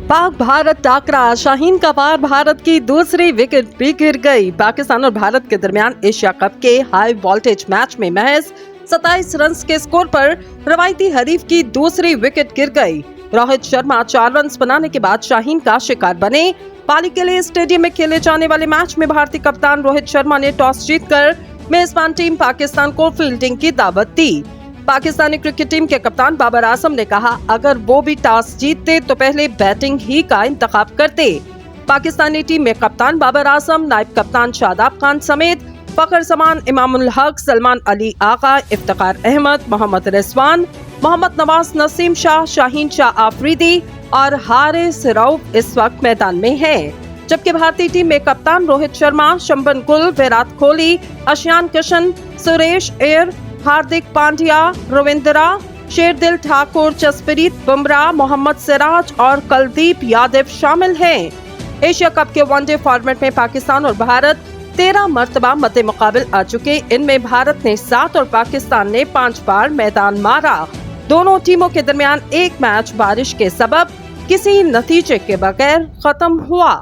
पाक भारत टाकरा, शाहीन का पार, भारत की दूसरी विकेट भी गिर गई। पाकिस्तान और भारत के दरमियान एशिया कप के हाई वोल्टेज मैच में महज 27 रन के स्कोर पर रवायती हरीफ की दूसरी विकेट गिर गई। रोहित शर्मा 4 रन बनाने के बाद शाहीन का शिकार बने। पाली के लिए स्टेडियम में खेले जाने वाले मैच में भारतीय कप्तान रोहित शर्मा ने टॉस जीतकर मेजबान टीम पाकिस्तान को फील्डिंग की दावत दी। पाकिस्तानी क्रिकेट टीम के कप्तान बाबर आजम ने कहा, अगर वो भी टॉस जीतते तो पहले बैटिंग ही का इंतखाब करते। पाकिस्तानी टीम में कप्तान बाबर आजम, नायब कप्तान शादाब खान समेत फखर जमान, इमामुल हक, सलमान अली आगा, इफ्तिखार अहमद, मोहम्मद रिजवान, मोहम्मद नवाज, नसीम शाह, शाहीन शाह आफरीदी और हारिस रऊफ इस वक्त मैदान में हैं। जबकि भारतीय टीम में कप्तान रोहित शर्मा, शंबन गुल, विराट कोहली, अशियान किशन, सुरेश अय्यर, हार्दिक पांड्या, रविंद्रा, शेरदिल ठाकुर, जसप्रीत बुमराह, मोहम्मद सिराज और कुलदीप यादव शामिल हैं। एशिया कप के वनडे फॉर्मेट में पाकिस्तान और भारत 13 मर्तबा मद्दे मुकाबिल आ चुके। इनमें भारत ने 7 और पाकिस्तान ने 5 बार मैदान मारा। दोनों टीमों के दरमियान एक मैच बारिश के सबब किसी नतीजे के बगैर खत्म हुआ।